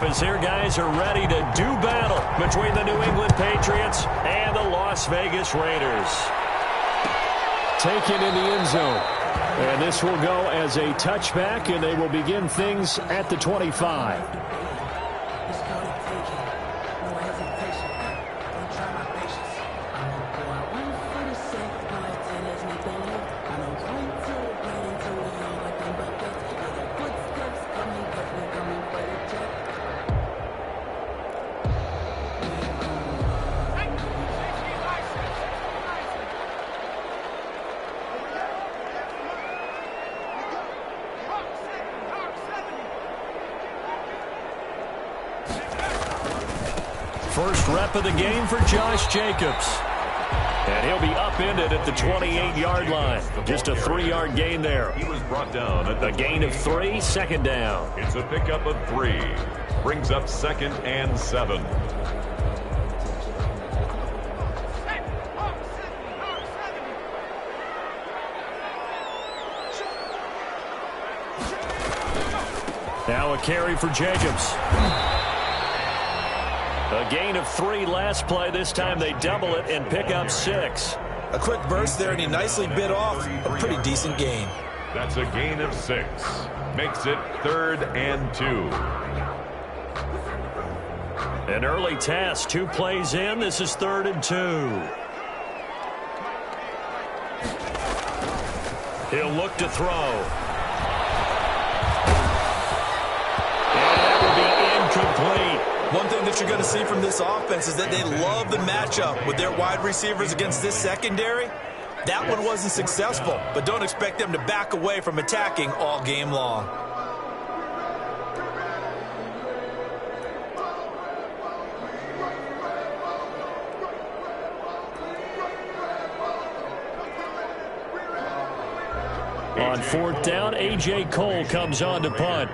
as their guys are ready to do battle between the New England Patriots and the Las Vegas Raiders. Taken in the end zone. And this will go as a touchback, and they will begin things at the 25. First rep of the game for Josh Jacobs. And he'll be upended at the 28-yard line. Just a 3-yard gain there. He was brought down at a gain of 3, second down. It's a pickup of 3. Brings up 2nd and 7. Now a carry for Jacobs. A gain of 3 last play. This time they double it and pick up 6. A quick burst there, and he nicely bit off a pretty decent gain. That's a gain of 6. Makes it 3rd and 2. An early task. 2 plays in. This is 3rd and 2. He'll look to throw. And that will be incomplete. One thing that you're going to see from this offense is that they love the matchup with their wide receivers against this secondary. That one wasn't successful, but don't expect them to back away from attacking all game long. On 4th down, A.J. Cole comes on to punt.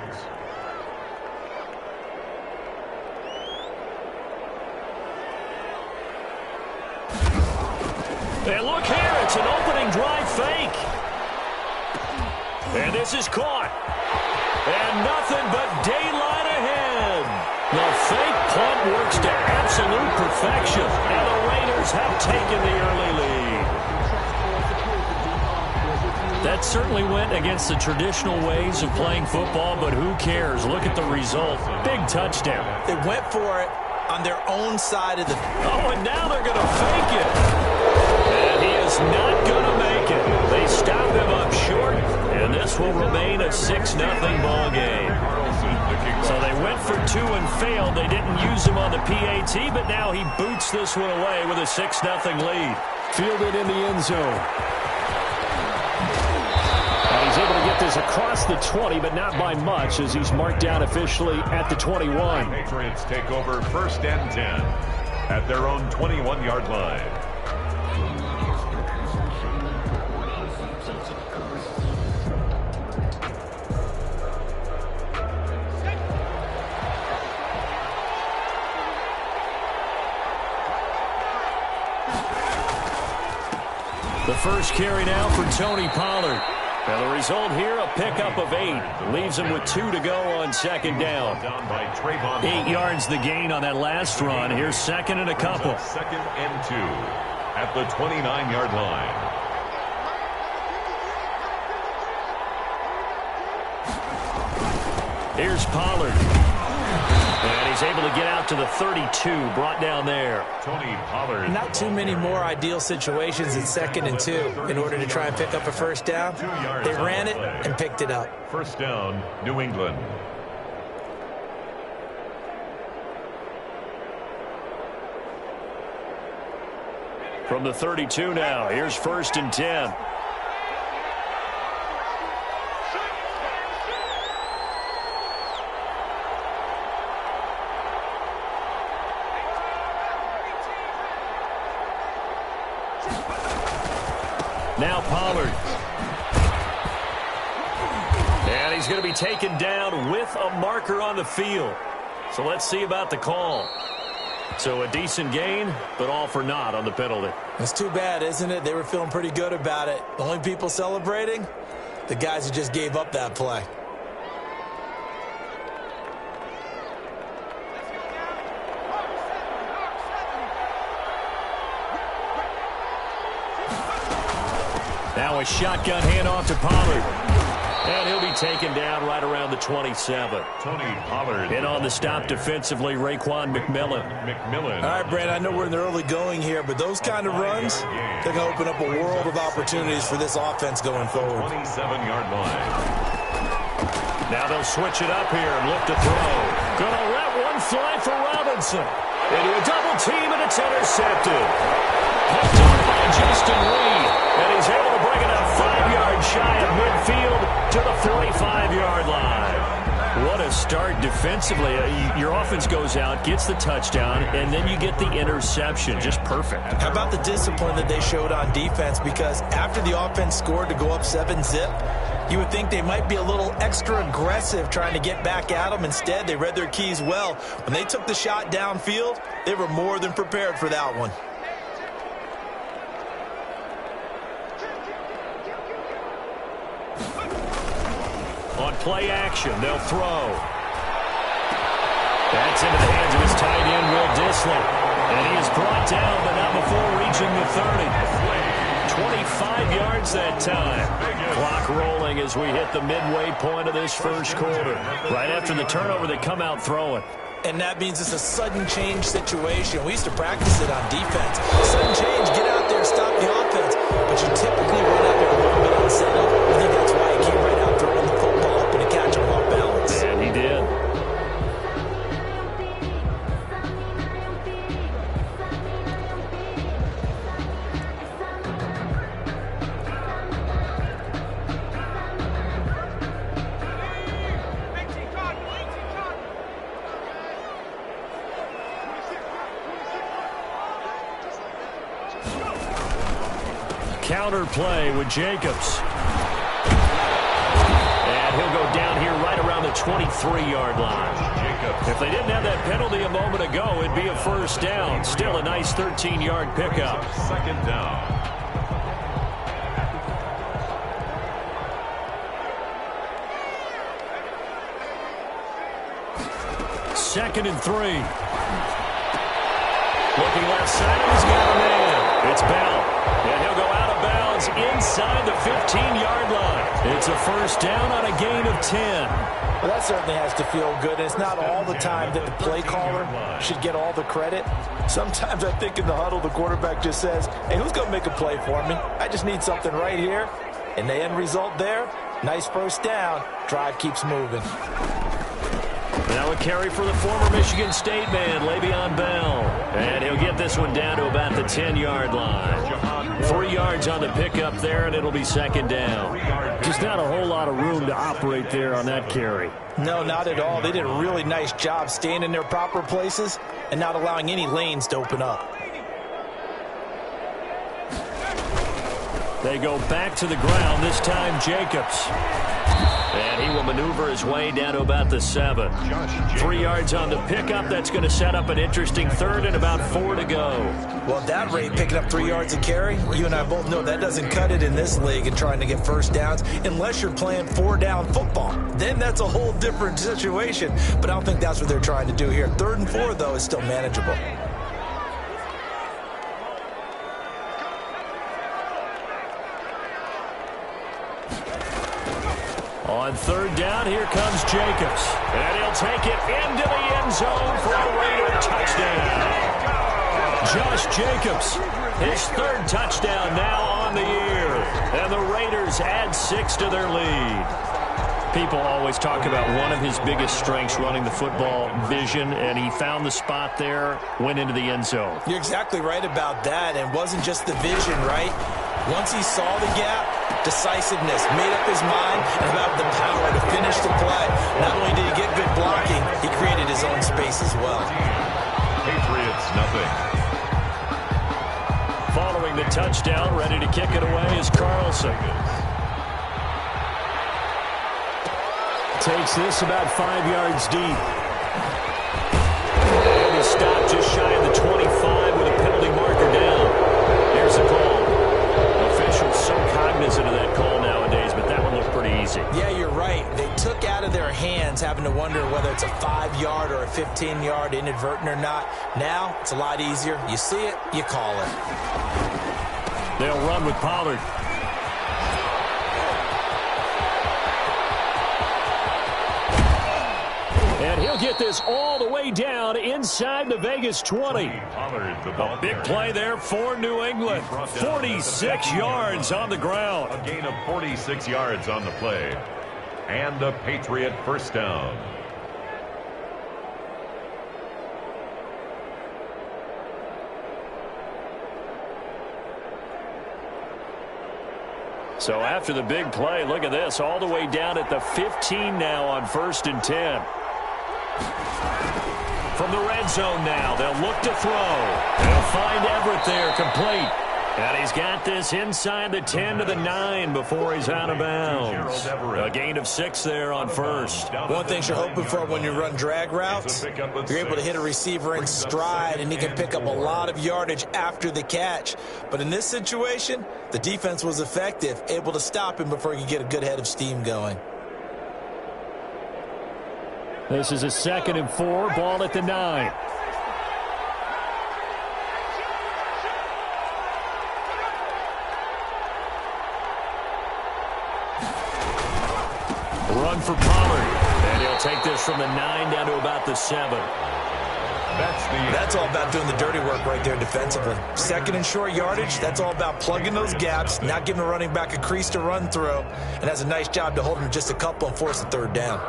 And look here, it's an opening drive fake. And this is caught. And nothing but daylight ahead. The fake punt works to absolute perfection. And the Raiders have taken the early lead. That certainly went against the traditional ways of playing football, but who cares? Look at the result. Big touchdown. They went for it on their own side of the... Oh, and now they're going to fake it. And he is not going to make it. They stop him up short, and this will remain a 6-0 ball game. So they went for 2 and failed. They didn't use him on the PAT, but now he boots this one away with a 6-0 lead. Fielded in the end zone. And he's able to get this across the 20, but not by much, as he's marked down officially at the 21. Patriots take over 1st and 10 at their own 21-yard line. The first carry now for Tony Pollard. Now the result here, a pickup of 8. Leaves him with 2 to go on 2nd down. 8 yards the gain on that last run. Here's 2nd and a couple. 2nd and 2 at the 29-yard line. Here's Pollard. And he's able to get out to the 32, brought down there. Tony Pollard. Not too many more ideal situations in 2nd and 2 in order to try and pick up a 1st down. They ran it and picked it up. 1st down, New England. From the 32 now, here's 1st and 10. Now Pollard. And he's going to be taken down with a marker on the field. So let's see about the call. So a decent gain, but all for naught on the penalty. It's too bad, isn't it? They were feeling pretty good about it. The only people celebrating, the guys who just gave up that play. Now a shotgun handoff to Pollard. And he'll be taken down right around the 27. Tony Pollard. And on the stop defensively, Raekwon McMillan. All right, Brad, I know we're in the early going here, but those kind of runs, they're going to open up a world of opportunities for this offense going forward. 27-yard line. Now they'll switch it up here and look to throw. Gonna let one fly for Robinson. Into a double team, and it's intercepted. Picked up by Justin Reed. And he's able to bring it up 5 yards shy of midfield to the 45-yard line. What a start defensively. Your offense goes out, gets the touchdown, and then you get the interception. Just perfect. How about the discipline that they showed on defense? Because after the offense scored to go up 7-zip, you would think they might be a little extra aggressive trying to get back at them. Instead, they read their keys well. When they took the shot downfield, they were more than prepared for that one. On play action, they'll throw. That's into the hands of his tight end, Will Dissly. And he is brought down, but not before reaching the 30. 25 yards that time. Clock rolling as we hit the midway point of this first quarter. Right after the turnover, they come out throwing. And that means it's a sudden change situation. We used to practice it on defense. Sudden change, get out there, stop the offense. But you typically run out there a little bit unsettled. I think that's why he came right out throwing the football up and to catch him off balance. And he did. Counter play with Jacobs. And he'll go down here right around the 23-yard line. If they didn't have that penalty a moment ago, it'd be a first down. Still a nice 13-yard pickup. Second down. Second and 3. Looking left side, he's got a man. It's Bell. And he'll go out of bounds inside the 15-yard line. It's a first down on a gain of 10. Well, that certainly has to feel good. And it's not all the time that the play caller should get all the credit. Sometimes I think in the huddle, the quarterback just says, hey, who's going to make a play for me? I just need something right here. And the end result there, nice first down. Drive keeps moving. Now a carry for the former Michigan State man, Le'Veon Bell. And he'll get this one down to about the 10-yard line. 3 yards on the pickup there, and it'll be second down. Just not a whole lot of room to operate there on that carry. No, not at all. They did a really nice job staying in their proper places and not allowing any lanes to open up. They go back to the ground, this time Jacobs. And he will maneuver his way down to about the 7. 3 yards on the pickup. That's going to set up an interesting third and about 4 to go. Well, at that rate, picking up 3 yards a carry, you and I both know that doesn't cut it in this league and trying to get first downs unless you're playing 4-down football. Then that's a whole different situation. But I don't think that's what they're trying to do here. 3rd and 4, though, is still manageable. On 3rd down, here comes Jacobs. And he'll take it into the end zone for a Raider touchdown. Josh Jacobs, his 3rd touchdown now on the year. And the Raiders add 6 to their lead. People always talk about one of his biggest strengths, running the football, vision, and he found the spot there, went into the end zone. You're exactly right about that. And it wasn't just the vision, right? Once he saw the gap, decisiveness, made up his mind, and about the power to finish the play. Not only did he get good blocking, he created his own space as well. Patriots, nothing. Following the touchdown, ready to kick it away is Carlson. Takes this about 5 yards deep. And he stopped just shy of the 25 with a penalty marker down. Here's the call. Officials so cognizant of that call nowadays, but that one looked pretty easy. Yeah, you're right. They took out of their hands having to wonder whether it's a 5-yard or a 15-yard inadvertent or not. Now, it's a lot easier. You see it, you call it. They'll run with Pollard. And he'll get this all the way down inside the Vegas 20. A Big play there for New England. 46 yards on the ground. A gain of 46 yards on the play. And a Patriot first down. So after the big play, look at this, all the way down at the 15 now on 1st and 10. From the red zone now, they'll look to throw. They'll find Everett there, complete. And he's got this inside the 10 to the 9 before he's out of bounds. A gain of 6 there on 1st. One thing you're hoping for when you run drag routes, you're able to hit a receiver in stride, and he can pick up a lot of yardage after the catch. But in this situation, the defense was effective, able to stop him before he could get a good head of steam going. This is a 2nd and 4, ball at the 9. Run for Pollard, and he'll take this from the 9 down to about the 7. That's all about doing the dirty work right there defensively. 2nd and short yardage, that's all about plugging those gaps, not giving a running back a crease to run through, and has a nice job to hold him just a couple and force the 3rd down.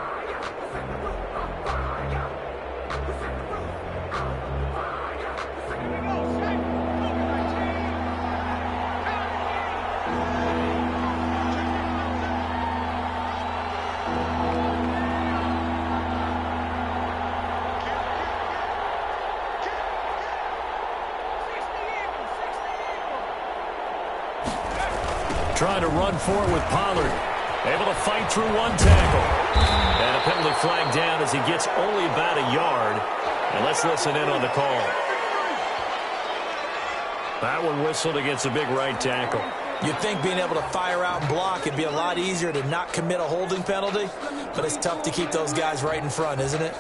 Trying to run forward with Pollard. Able to fight through one tackle. And a penalty flag down as he gets only about a yard. And let's listen in on the call. That one whistled against a big right tackle. You'd think being able to fire out and block it'd be a lot easier to not commit a holding penalty, but it's tough to keep those guys right in front, isn't it?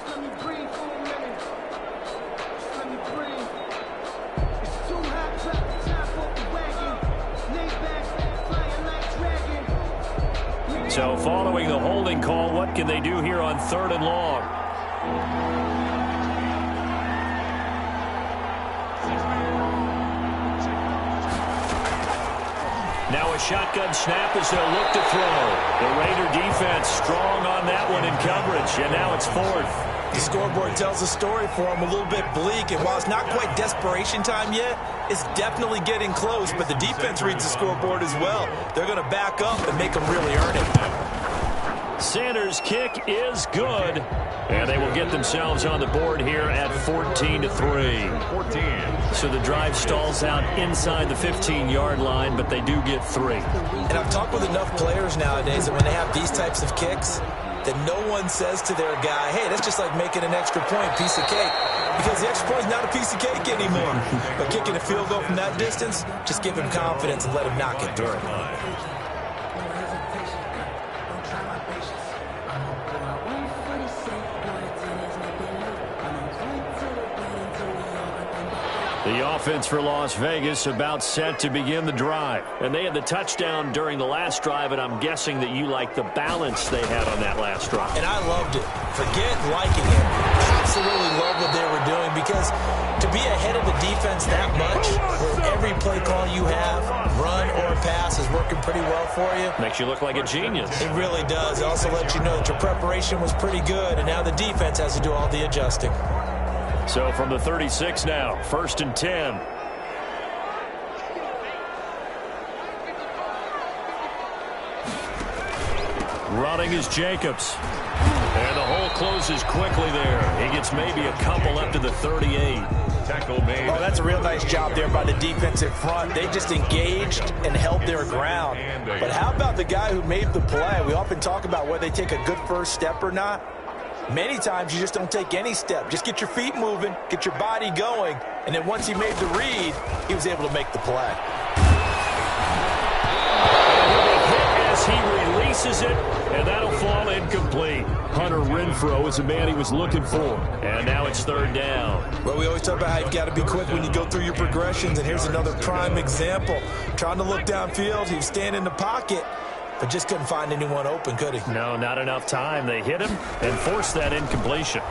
So following the holding call, what can they do here on 3rd and long? Now a shotgun snap as they'll look to throw. The Raider defense strong on that one in coverage, and now it's 4th. The scoreboard tells a story for them, a little bit bleak, and while it's not quite desperation time yet, it's definitely getting close, but the defense reads the scoreboard as well. They're going to back up and make them really earn it. Sanders' kick is good, and they will get themselves on the board here at 14-3. So the drive stalls out inside the 15-yard line, but they do get 3. And I've talked with enough players nowadays that when they have these types of kicks, that no one says to their guy, hey, that's just like making an extra point, piece of cake. Because the extra point is not a piece of cake anymore. But kicking a field goal from that distance, just give him confidence and let him knock it through. The offense for Las Vegas about set to begin the drive. And they had the touchdown during the last drive, and I'm guessing that you like the balance they had on that last drive. And I loved it. Forget liking it. Absolutely love what they were doing, because to be ahead of the defense that much, where every play call you have, run or pass, is working pretty well for you. Makes you look like a genius. It really does. It also lets you know that your preparation was pretty good, and now the defense has to do all the adjusting. So from the 36 now, 1st and 10. Running is Jacobs. And the hole closes quickly there. He gets maybe a couple up to the 38. Tackle made. Oh, that's a real nice job there by the defensive front. They just engaged and held their ground. But how about the guy who made the play? We often talk about whether they take a good first step or not. Many times you just don't take any step. Just get your feet moving, get your body going, and then once he made the read, he was able to make the play. As he releases it, and that'll fall incomplete. Hunter Renfrow is the man he was looking for. And now it's 3rd down. Well, we always talk about how you've got to be quick when you go through your progressions, and here's another prime example. Trying to look downfield, he was standing in the pocket, but just couldn't find anyone open, could he? No, not enough time. They hit him and forced that incompletion.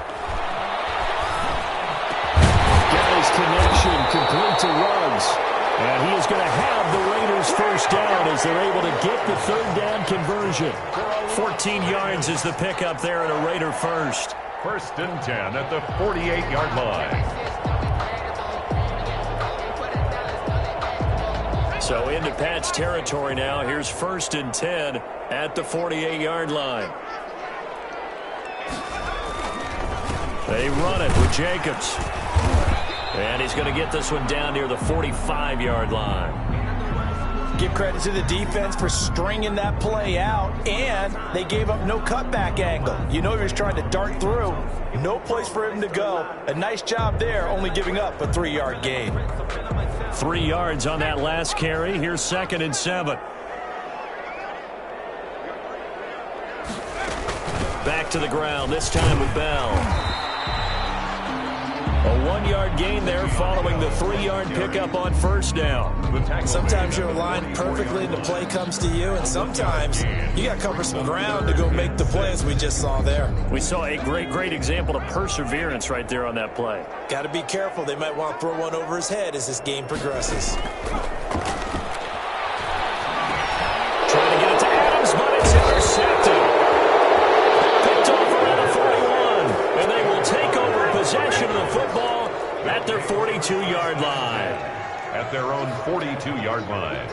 Got his connection complete to Ruggs. And he is going to have the Raiders first down as they're able to get the third down conversion. 14 yards is the pickup there and a Raider first. First and 10 at the 48-yard line. So into Pat's territory now. Here's first and 10 at the 48-yard line. They run it with Jacobs. And he's going to get this one down near the 45-yard line. Give credit to the defense for stringing that play out, and they gave up no cutback angle. You know he was trying to dart through. No place for him to go. A nice job there, only giving up a 3-yard gain. 3 yards on that last carry. Here's second and 7. Back to the ground, this time with Bell. A 1-yard gain there following the 3-yard pickup on first down. Sometimes you're aligned perfectly and the play comes to you, and sometimes you got to cover some ground to go make the play as we just saw there. We saw a great example of perseverance right there on that play. Got to be careful. They might want to throw one over his head as this game progresses. Trying to get it to Adams, but it's intercepted. Picked off around the 41, and they will take over possession of the football at their 42-yard line. At their own 42-yard line.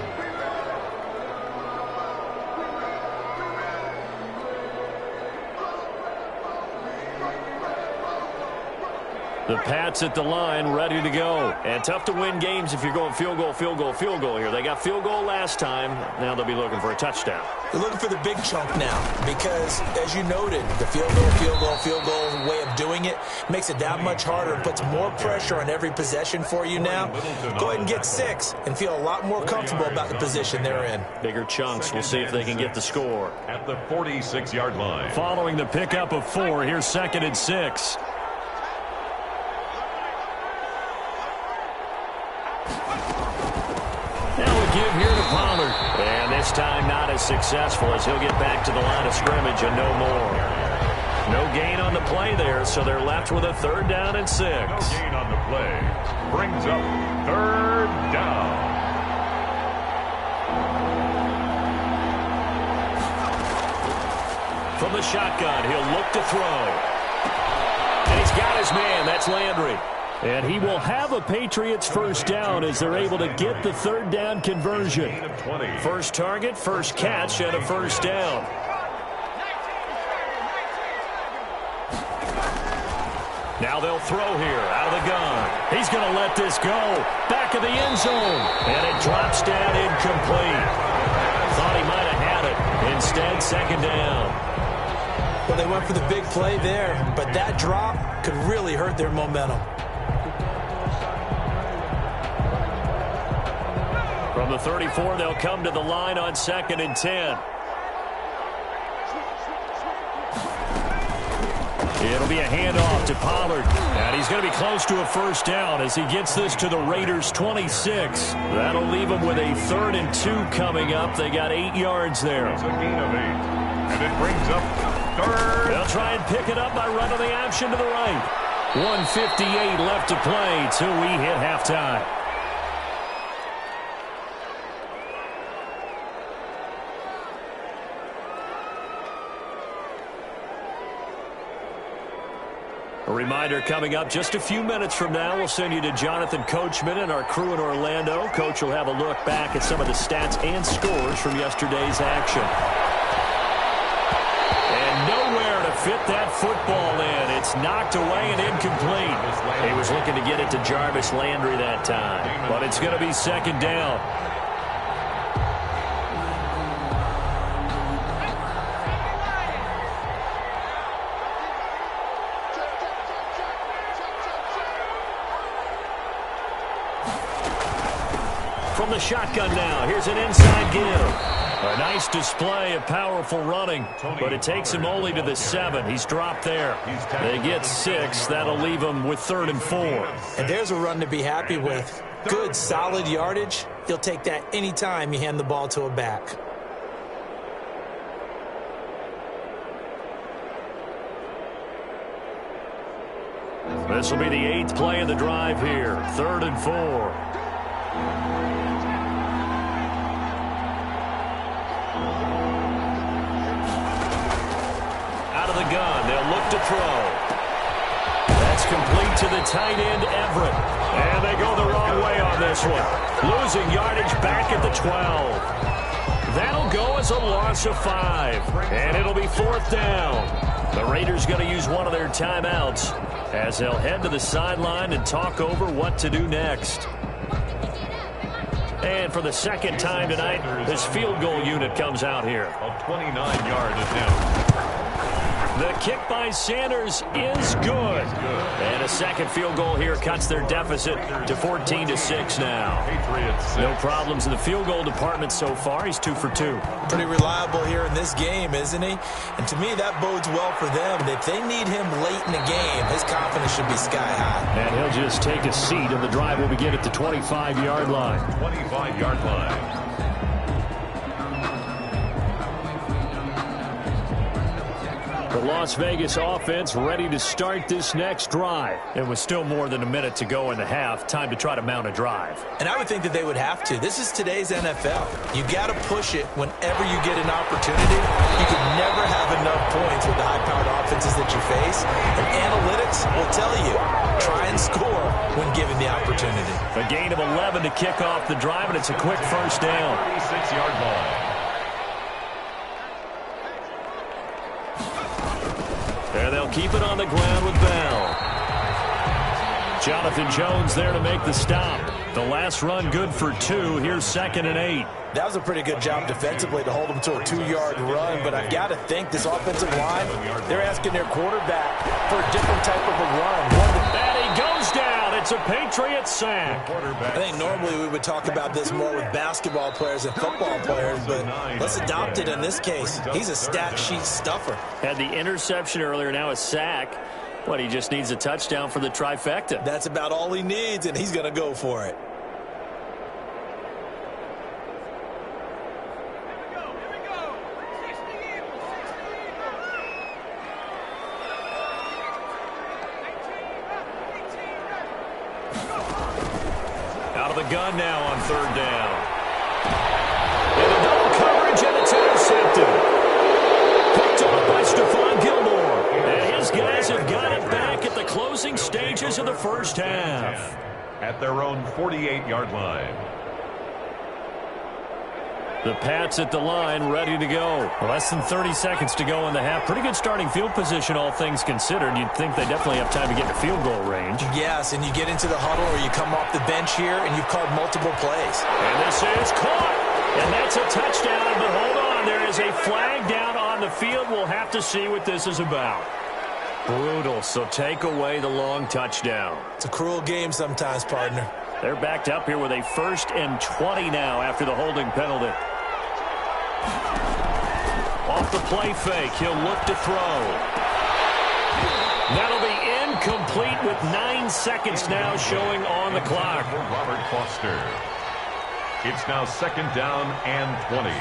The Pats at the line, ready to go. And tough to win games if you're going field goal here. They got field goal last time. Now they'll be looking for a touchdown. They're looking for the big chunk now because, as you noted, the field goal way of doing it makes it that much harder and puts more pressure on every possession for you now. Go ahead and get 6 and feel a lot more comfortable about the position they're in. Bigger chunks. We'll see if they can get the score. At the 46-yard line. Following the pickup of 4, here's second and 6. Give here to Pollard. And this time not as successful as he'll get back to the line of scrimmage and no more. No gain on the play there, so they're left with a third down and 6. No gain on the play. Brings up third down. From the shotgun, he'll look to throw. And he's got his man. That's Landry. And he will have a Patriots first down as they're able to get the third down conversion. First target, first catch, and a first down. Now they'll throw here out of the gun. He's going to let this go. Back of the end zone. And it drops down incomplete. Thought he might have had it. Instead, second down. Well, they went for the big play there, but that drop could really hurt their momentum. From the 34, they'll come to the line on second and 10. It'll be a handoff to Pollard. And he's going to be close to a first down as he gets this to the Raiders' 26. That'll leave them with a 3rd and 2 coming up. They got 8 yards there. It's a gain of 8. And it brings up third. They'll try and pick it up by running the option to the right. 1:58 left to play till we hit halftime. A reminder coming up just a few minutes from now, we'll send you to Jonathan Coachman and our crew in Orlando. Coach will have a look back at some of the stats and scores from yesterday's action. And nowhere to fit that football in. It's knocked away and incomplete. He was looking to get it to Jarvis Landry that time. But it's going to be second down. From the shotgun now, here's an inside give. A nice display of powerful running, but it takes him only to the 7. He's dropped there. They get 6. That'll leave him with 3rd and 4. And there's a run to be happy with. Good, solid yardage. He'll take that anytime you hand the ball to a back. This will be the 8th play of the drive here. 3rd and 4. Out of the gun. They'll look to throw. That's complete to the tight end, Everett. And they go the wrong way on this one. Losing yardage back at the 12. That'll go as a loss of 5. And it'll be 4th down. The Raiders going to use one of their timeouts as they'll head to the sideline and talk over what to do next. And for the second time tonight, this field goal unit comes out here. A 29-yard attempt. The kick by Sanders is good. And a second field goal here cuts their deficit to 14-6 now. Patriots. No problems in the field goal department so far. He's 2 for 2. Pretty reliable here in this game, isn't he? And to me, that bodes well for them. If they need him late in the game, his confidence should be sky high. And he'll just take a seat, and the drive will begin at the 25-yard line. 25-yard line. The Las Vegas offense ready to start this next drive. It was still more than a minute to go in the half. Time to try to mount a drive. And I would think that they would have to. This is today's NFL. You got to push it whenever you get an opportunity. You can never have enough points with the high-powered offenses that you face. And analytics will tell you, try and score when given the opportunity. A gain of 11 to kick off the drive, and it's a quick first down. 36-yard line. There they'll keep it on the ground with Bell. Jonathan Jones there to make the stop. The last run good for 2. Here's 2nd and 8. That was a pretty good job defensively to hold them to a 2-yard run, but I've got to think this offensive line, they're asking their quarterback for a different type of a run. And he goes down. It's a Patriot sack. I think normally we would talk about this more with basketball players and football players, but let's adopt it in this case. He's a stat sheet stuffer. Had the interception earlier, now a sack. But he just needs a touchdown for the trifecta. That's about all he needs, and he's going to go for it. Out of the gun now on 3rd down. In a double coverage, and it's intercepted. Picked up by Stephon Gilmore. And his guys have got it back at the closing stages of the first half. At their own 48-yard line. The Pats at the line, ready to go. Less than 30 seconds to go in the half. Pretty good starting field position, all things considered. You'd think they definitely have time to get to field goal range. Yes, and you get into the huddle or you come off the bench here, and you've called multiple plays. And this is caught. And that's a touchdown. But hold on, there is a flag down on the field. We'll have to see what this is about. Brutal, so take away the long touchdown. It's a cruel game sometimes, partner. They're backed up here with a 1st and 20 now after the holding penalty. Off the play fake, he'll look to throw. That'll be incomplete with 9 seconds now showing on the clock. Robert Foster. It's now 2nd down and 20.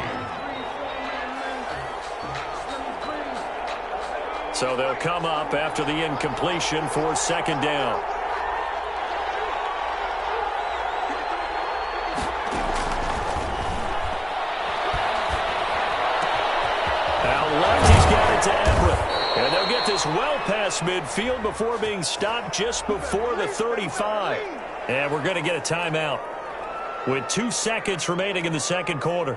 So they'll come up after the incompletion for 2nd down. Out left, he's got it to Everett. And they'll get this well past midfield before being stopped just before the 35. And we're going to get a timeout with 2 seconds remaining in the second quarter.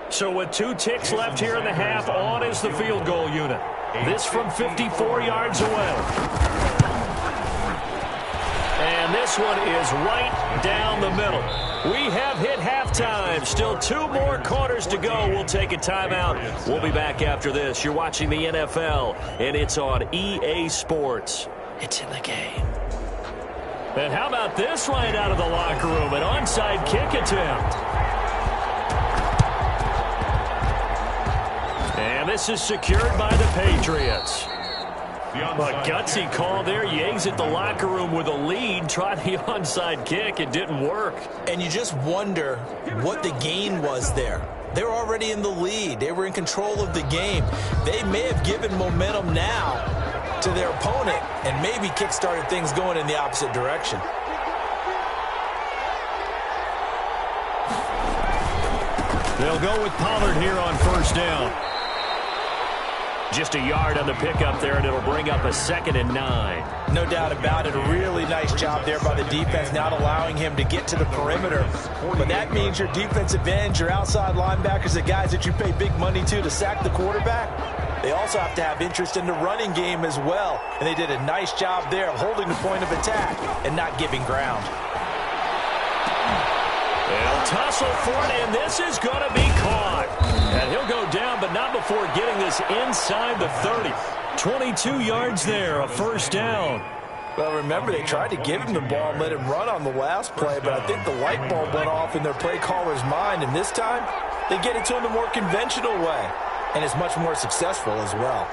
So with 2 ticks left here in the half, on is the field goal unit. This from 54 yards away. And this one is right down the middle. We have hit halftime. Still 2 more quarters to go. We'll take a timeout. We'll be back after this. You're watching the NFL, and it's on EA Sports. It's in the game. And how about this right out of the locker room? An onside kick attempt. And this is secured by the Patriots. But gutsy call there. You exit the locker room with a lead. Tried the onside kick. It didn't work. And you just wonder what the gain was there. They were already in the lead. They were in control of the game. They may have given momentum now to their opponent and maybe kick-started things going in the opposite direction. They'll go with Pollard here on first down. Just a yard on the pickup there, and it'll bring up a 2nd and 9. No doubt about it. A really nice job there by the defense, not allowing him to get to the perimeter. But that means your defensive ends, your outside linebackers, the guys that you pay big money to sack the quarterback, they also have to have interest in the running game as well. And they did a nice job there of holding the point of attack and not giving ground. They'll tussle for it, and this is going to be caught. And he'll go down, but not before getting this inside the 30. 22 yards there, a first down. Well, remember, they tried to give him the ball and let him run on the last play, but I think the light bulb went off in their play caller's mind, and this time they get it to him the more conventional way, and it's much more successful as well.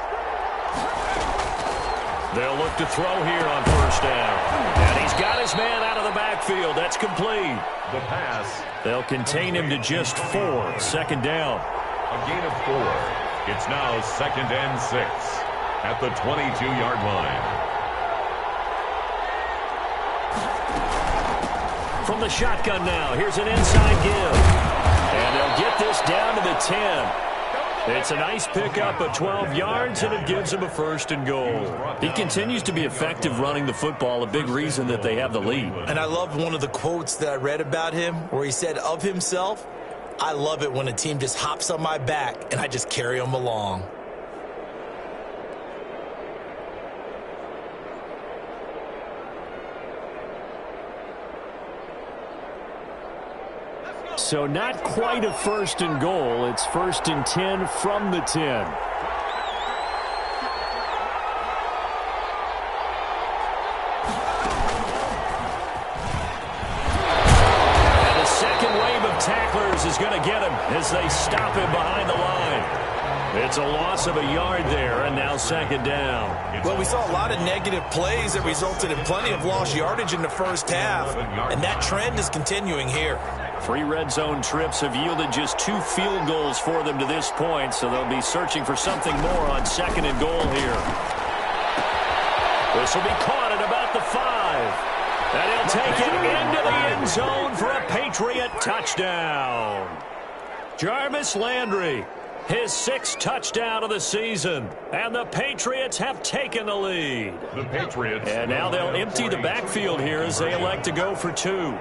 They'll look to throw here on first down. And he's got his man out of the backfield. That's complete. The pass. They'll contain him to just 4. 2nd down. A gain of 4. It's now 2nd and 6 at the 22-yard line. From the shotgun now, here's an inside give. And they'll get this down to the 10. It's a nice pickup of 12 yards, and it gives him a 1st and goal. He continues to be effective running the football, a big reason that they have the lead. And I love one of the quotes that I read about him where he said of himself, "I love it when a team just hops on my back and I just carry them along." So not quite a 1st and goal. It's 1st and 10 from the 10. And the second wave of tacklers is going to get him as they stop him behind the line. It's a loss of a yard there, and now 2nd down. Well, we saw a lot of negative plays that resulted in plenty of lost yardage in the first half, and that trend is continuing here. 3 red zone trips have yielded just 2 field goals for them to this point, so they'll be searching for something more on 2nd and goal here. This will be caught at about the 5. And he'll take it into the end zone for a Patriot touchdown. Jarvis Landry, his 6th touchdown of the season, and the Patriots have taken the lead. The Patriots. And now they'll empty the backfield here as they elect to go for 2.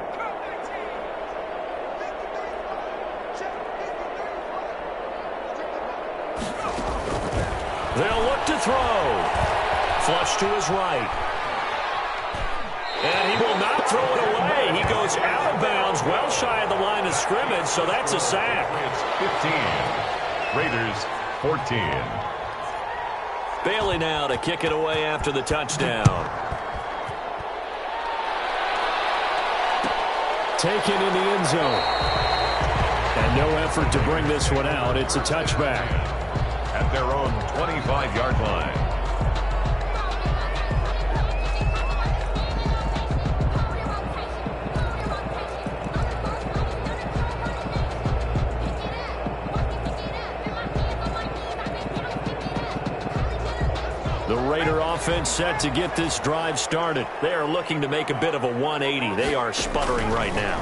They'll look to throw. Flush to his right. And he will not throw it away. He goes out of bounds, well shy of the line of scrimmage, so that's a sack. It's 15. Raiders 14. Bailey now to kick it away after the touchdown. Taken in the end zone. And no effort to bring this one out. It's a touchback. At their own 25-yard line. The Raider offense set to get this drive started. They are looking to make a bit of a 180. They are sputtering right now.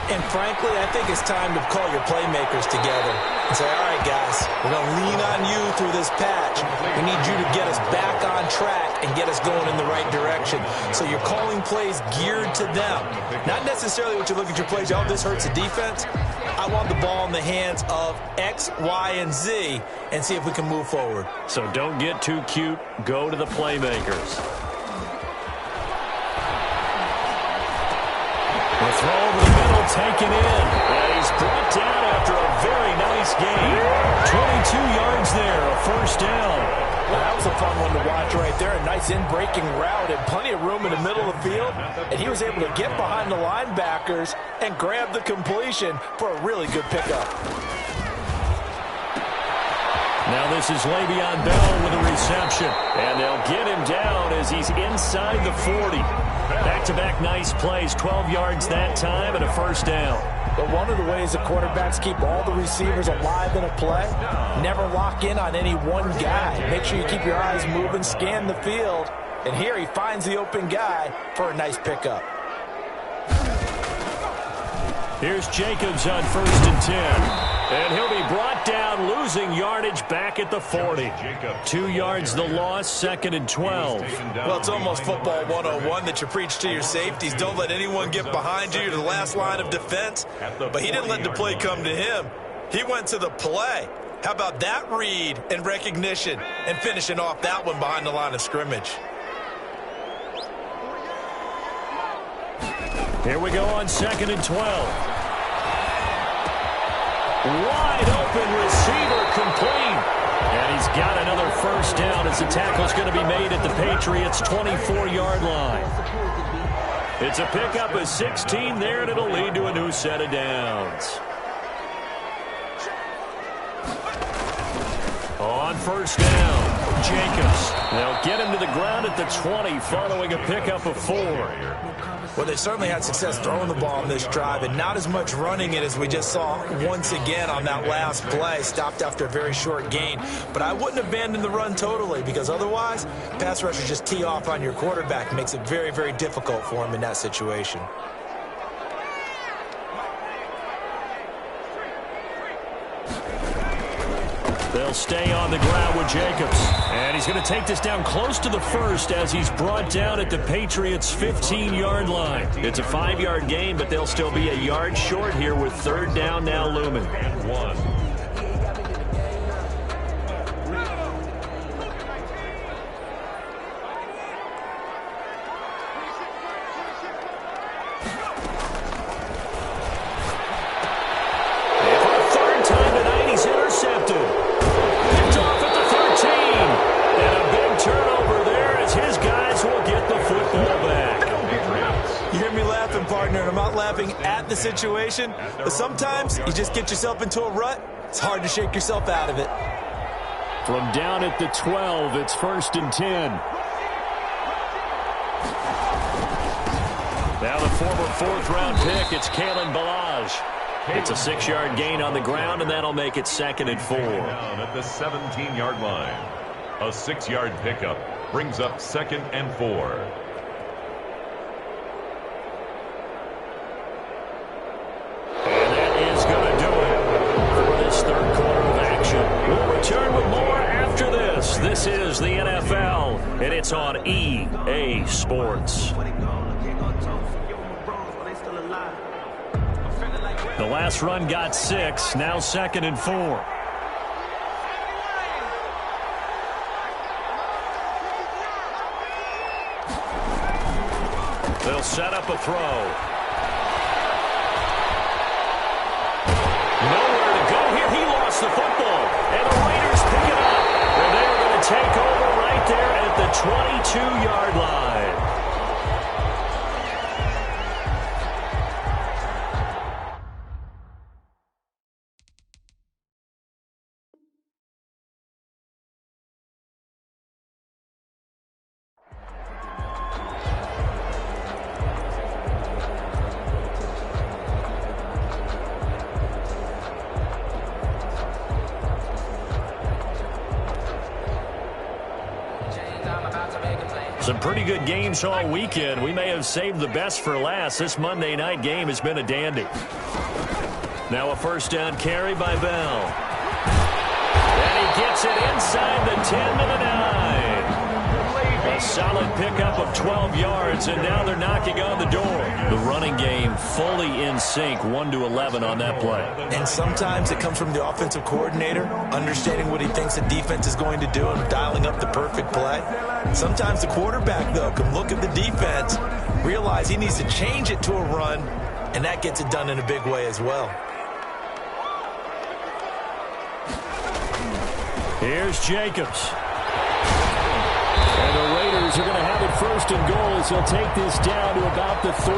And frankly, I think it's time to call your playmakers together and say, all right, guys, we're going to lean on you through this patch. We need you to get us back on track and get us going in the right direction. So you're calling plays geared to them. Not necessarily what you look at your plays, oh, this hurts the defense. I want the ball in the hands of X, Y, and Z and see if we can move forward. So don't get too cute. Go to the playmakers. The throw over the middle taken in. And he's brought down after a very nice gain. 22 yards there, a 1st down. Well, that was a fun one to watch right there. A nice in-breaking route and plenty of room in the middle of the field. And he was able to get behind the linebackers and grab the completion for a really good pickup. Now this is Le'Veon Bell with a reception. And they'll get him down as he's inside the 40. Back-to-back nice plays, 12 yards that time and a 1st down. But one of the ways that quarterbacks keep all the receivers alive in a play, never lock in on any one guy. Make sure you keep your eyes moving, scan the field. And here he finds the open guy for a nice pickup. Here's Jacobs on 1st and 10. And he'll be brought down, losing yardage back at the 40. 2 yards the loss, 2nd and 12. Well, it's almost football 101 that you preach to your safeties. Don't let anyone get behind you. You're the last line of defense. But he didn't let the play come to him. He went to the play. How about that read and recognition and finishing off that one behind the line of scrimmage? Here we go on 2nd and 12. Wide open receiver complete. And he's got another first down as the tackle's going to be made at the Patriots' 24-yard line. It's a pickup of 16 there, and it'll lead to a new set of downs. On 1st down, Jacobs. They'll get him to the ground at the 20 following a pickup of 4. Well, they certainly had success throwing the ball on this drive and not as much running it as we just saw once again on that last play. Stopped after a very short gain. But I wouldn't abandon the run totally because otherwise, pass rushers just tee off on your quarterback. Makes it very, very difficult for him in that situation. They'll stay on the ground with Jacobs. And he's going to take this down close to the 1st as he's brought down at the Patriots' 15-yard line. It's a 5-yard gain, but they'll still be a yard short here with 3rd down now looming. And 1. At the situation, but sometimes you just get yourself into a rut. It's hard to shake yourself out of it. From down at the 12, it's 1st and 10. Now the former 4th-round pick, it's Kalen Ballage. It's a 6-yard gain on the ground, and that'll make it 2nd and 4. Down at the 17-yard line. A 6-yard pickup brings up 2nd and 4. Return with more after this. This is the NFL, and it's on EA Sports. The last run got 6, now 2nd and 4. They'll set up a throw. Nowhere to go here. He lost the football. And the Raiders pick it up. And they're going to take over right there at the 22-yard line. Some pretty good games all weekend. We may have saved the best for last. This Monday night game has been a dandy. Now a 1st down carry by Bell. And he gets it inside the 10 to the 9. A solid pickup of 12 yards, and now they're knocking on the door. The running game fully in sync, 1-11 on that play. And sometimes it comes from the offensive coordinator, understanding what he thinks the defense is going to do and dialing up the perfect play. Sometimes the quarterback, though, can look at the defense, realize he needs to change it to a run, and that gets it done in a big way as well. Here's Jacobs. And the Raiders are going to have it 1st and goal as he'll take this down to about the 3.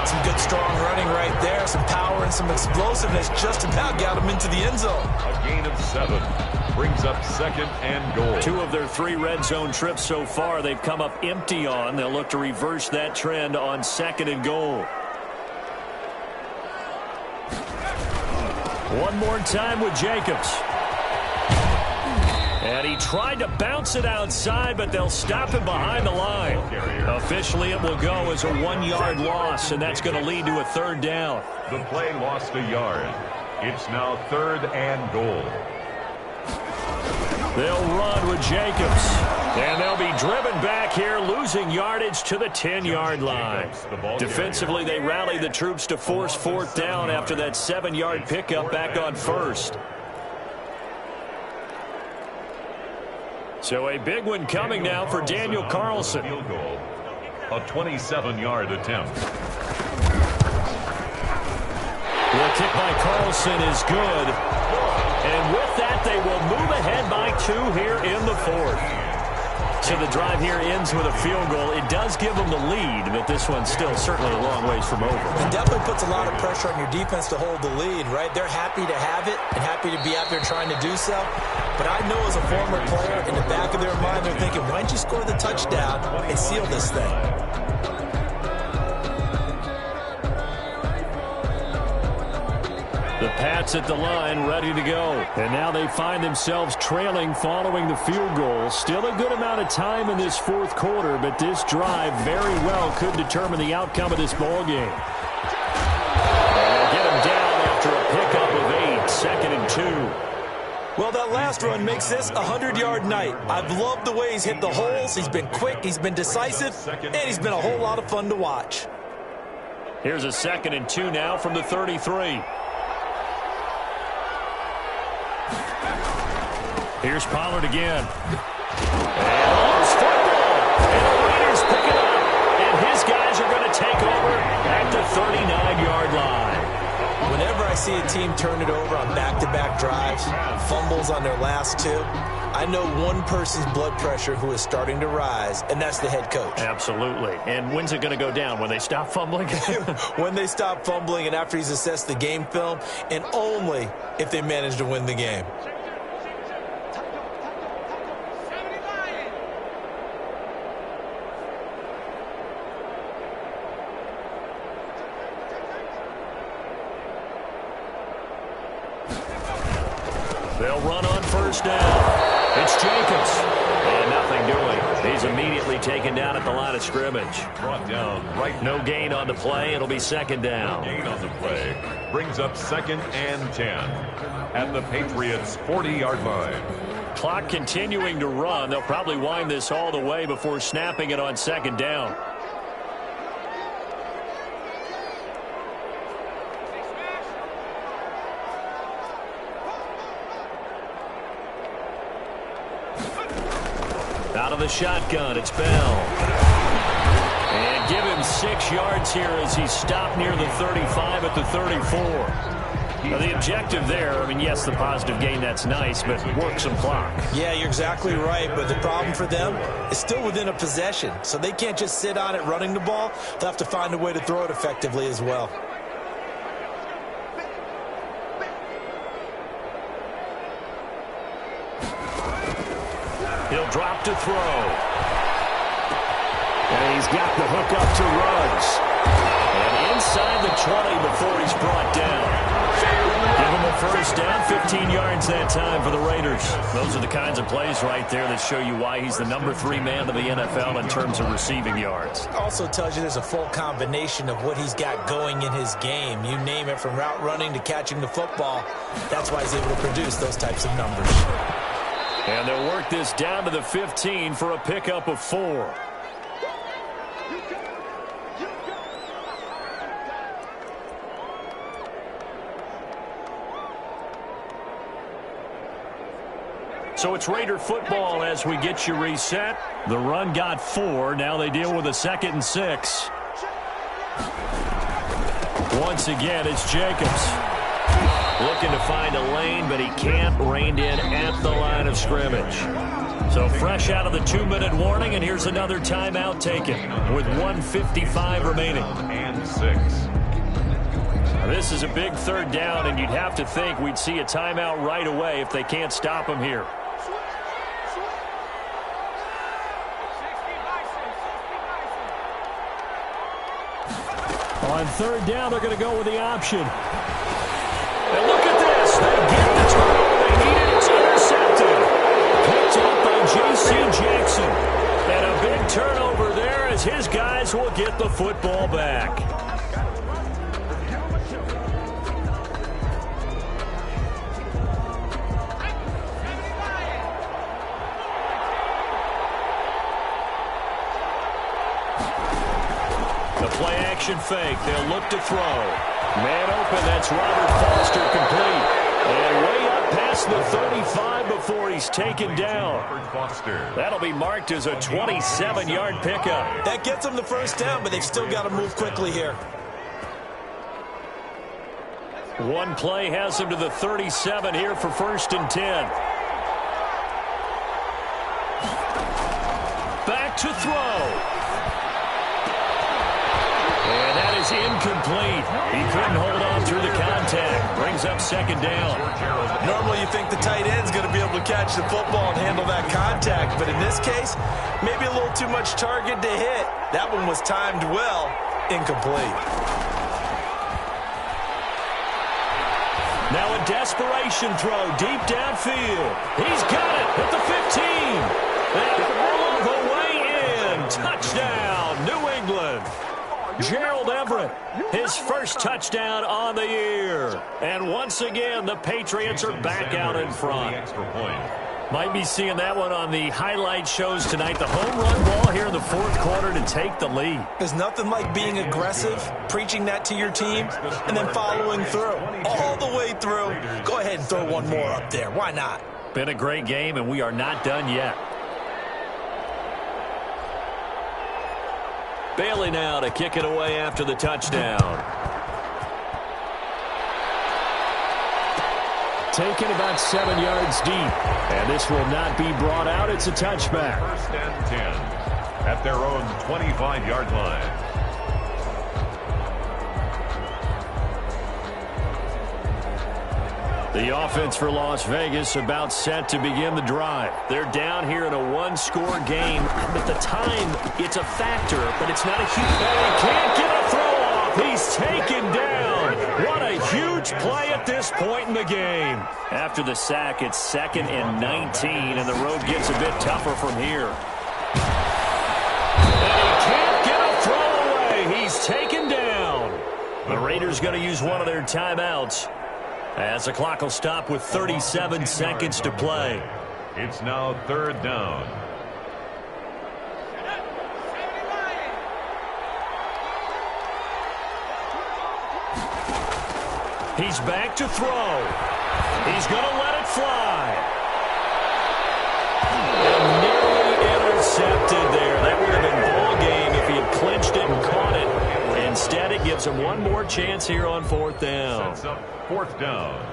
Some good, strong running right there. Some power and some explosiveness just about got him into the end zone. A gain of 7 brings up 2nd and goal. 2 of their 3 red zone trips so far they've come up empty on. They'll look to reverse that trend on 2nd and goal. One more time with Jacobs. And he tried to bounce it outside, but they'll stop him behind the line. Officially, it will go as a 1-yard loss, and that's going to lead to a third down. The play lost a yard. It's now 3rd and goal. They'll run with Jacobs. And they'll be driven back here, losing yardage to the 10-yard line. Defensively, they rally the troops to force 4th down after that 7-yard pickup back on 1st. So a big one coming now for Daniel Carlson. Field goal. A 27-yard attempt. The kick by Carlson is good. And with that, they will move ahead by 2 here in the 4th. So the drive here ends with a field goal. It does give them the lead, but this one's still certainly a long ways from over. It definitely puts a lot of pressure on your defense to hold the lead, right? They're happy to have it and happy to be out there trying to do so. But I know as a former player, in the back of their mind, they're thinking, why don't you score the touchdown and seal this thing? The Pats at the line, ready to go. And now they find themselves trailing following the field goal. Still a good amount of time in this 4th quarter, but this drive very well could determine the outcome of this ball game. Get him down after a pickup of 8, 2nd and 2. Well, that last run makes this a 100-yard night. I've loved the way he's hit the holes. He's been quick, he's been decisive, and he's been a whole lot of fun to watch. Here's a 2nd and 2 now from the 33. Here's Pollard again. And loose football. And the Raiders pick it up. And his guys are going to take over at the 39-yard line. Whenever I see a team turn it over on back-to-back drives, fumbles on their last 2, I know one person's blood pressure who is starting to rise, and that's the head coach. Absolutely. And when's it going to go down? When they stop fumbling? When they stop fumbling and after he's assessed the game film, and only if they manage to win the game. They'll run on 1st down. It's Jacobs. And nothing doing. He's immediately taken down at the line of scrimmage. Brought down right. No gain on the play. It'll be 2nd down. Gain on the play. Brings up 2nd and 10. At the Patriots' 40-yard line. Clock continuing to run. They'll probably wind this all the way before snapping it on 2nd down. Out of the shotgun, it's Bell. And give him 6 yards here as he stopped near the 35 at the 34. Now, the objective there, I mean, yes, the positive gain, that's nice, but work some clock. Yeah, you're exactly right, but the problem for them is still within a possession, so they can't just sit on it running the ball. They'll have to find a way to throw it effectively as well. He'll drop to throw. And he's got the hook up to Ruggs. And inside the 20 before he's brought down. Give him a 1st down, 15 yards that time for the Raiders. Those are the kinds of plays right there that show you why he's the number 3 man of the NFL in terms of receiving yards. Also tells you there's a full combination of what he's got going in his game. You name it, from route running to catching the football. That's why he's able to produce those types of numbers. And they'll work this down to the 15 for a pickup of 4. So it's Raider football as we get you reset. The run got 4. Now they deal with a 2nd and 6. Once again, it's Jacobs. Looking to find a lane, but he can't. Reined in at the line of scrimmage. So fresh out of the 2-minute warning, and here's another timeout taken with 1:55 remaining. And 6. Now, this is a big 3rd down, and you'd have to think we'd see a timeout right away if they can't stop him here. On 3rd down, they're going to go with the option. And look at this. will get the football back. The play action fake. They'll look to throw. Man open. That's Robert Foster complete. And way up past the 35 before he's taken down. That'll be marked as a 27-yard pickup. That gets them the first down, but they've still got to move quickly here. One play has him to the 37 here for 1st and 10. Back to throw. And that is incomplete. He couldn't hold on through the contact. Brings up 2nd down. Normally you think the tight end's going to be able to catch the football and handle that contact, but in this case, maybe a little too much target to hit. That one was timed well. Incomplete. Now a desperation throw deep downfield. He's got it at the 15. And all the way in. Touchdown, New England. Gerald Everett, his first touchdown on the year. And once again, the Patriots are back out in front. Might be seeing that one on the highlight shows tonight. The home run ball here in the 4th quarter to take the lead. There's nothing like being aggressive, preaching that to your team, and then following through. All the way through. Go ahead and throw one more up there. Why not? Been a great game, and we are not done yet. Bailey now to kick it away after the touchdown. Taken about 7 yards deep. And this will not be brought out. It's a touchback. 1st and 10 at their own 25-yard line. The offense for Las Vegas about set to begin the drive. They're down here in a 1-score game. At the time, it's a factor, but it's not a huge... And he can't get a throw off. He's taken down. What a huge play at this point in the game. After the sack, it's 2nd and 19, and the road gets a bit tougher from here. And he can't get a throw away. He's taken down. The Raiders going to use one of their timeouts, as the clock will stop with 37 seconds to play. It's now 3rd down. He's back to throw. He's going to let it fly. And nearly intercepted there. That would have been ball game if he had clinched it and caught it. Instead, it gives him one more chance here on 4th down. Sets up 4th down.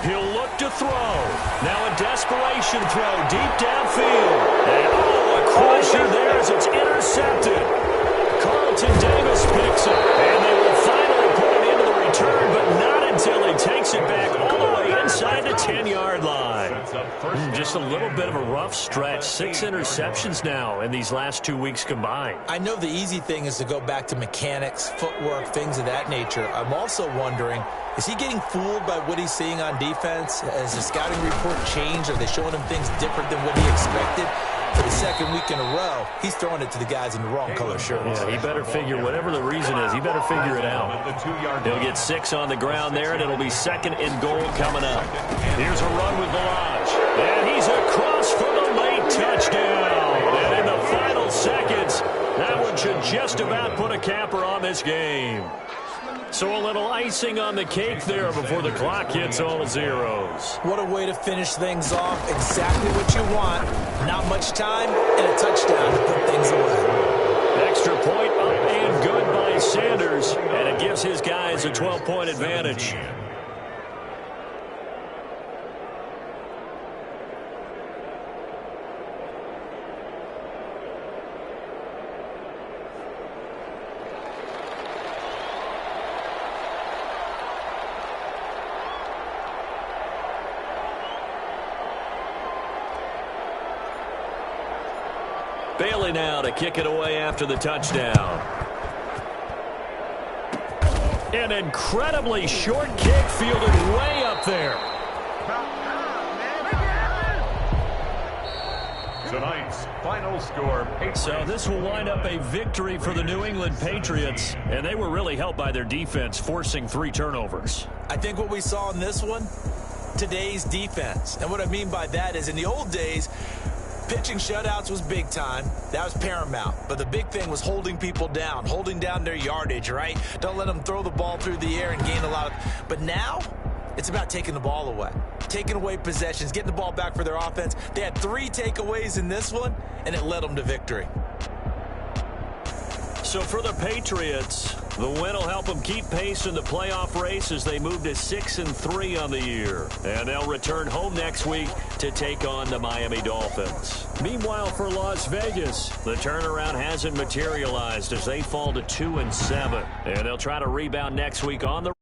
He'll look to throw. Now a desperation throw deep downfield. And a crusher there as it's intercepted. Carlton Davis picks it. And they will finally put it into the return, but not until he takes it back all the way inside the 10-yard line. Just a little bit of a rough stretch. 6 interceptions now in these last 2 weeks combined. I know the easy thing is to go back to mechanics, footwork, things of that nature. I'm also wondering, is he getting fooled by what he's seeing on defense? Has the scouting report changed? Are they showing him things different than what he expected? For the 2nd week in a row, he's throwing it to the guys in the wrong color shirts. Yeah, he better figure, whatever the reason is, he better figure it out. He'll get 6 on the ground there, and it'll be 2nd and goal coming up. Here's a run with Balaj. And he's across for the late touchdown. And in the final seconds, that one should just about put a capper on this game. So a little icing on the cake there before the clock hits all zeros. What a way to finish things off. Exactly what you want. Not much time and a touchdown to put things away. Extra point up and good by Sanders. And it gives his guys a 12-point advantage. Bailey now to kick it away after the touchdown. An incredibly short kick fielded way up there. Tonight's final score. So this will wind up a victory for the New England Patriots, and they were really helped by their defense, forcing 3 turnovers. I think what we saw in this one, today's defense. And what I mean by that is in the old days, pitching shutouts was big time. That was paramount. But the big thing was holding people down, holding down their yardage, right? Don't let them throw the ball through the air and gain a lot of... But now, it's about taking the ball away. Taking away possessions, getting the ball back for their offense. They had 3 takeaways in this one, and it led them to victory. So for the Patriots, the win will help them keep pace in the playoff race as they move to 6-3 on the year. And they'll return home next week to take on the Miami Dolphins. Meanwhile, for Las Vegas, the turnaround hasn't materialized as they fall to 2-7. And they'll try to rebound next week on the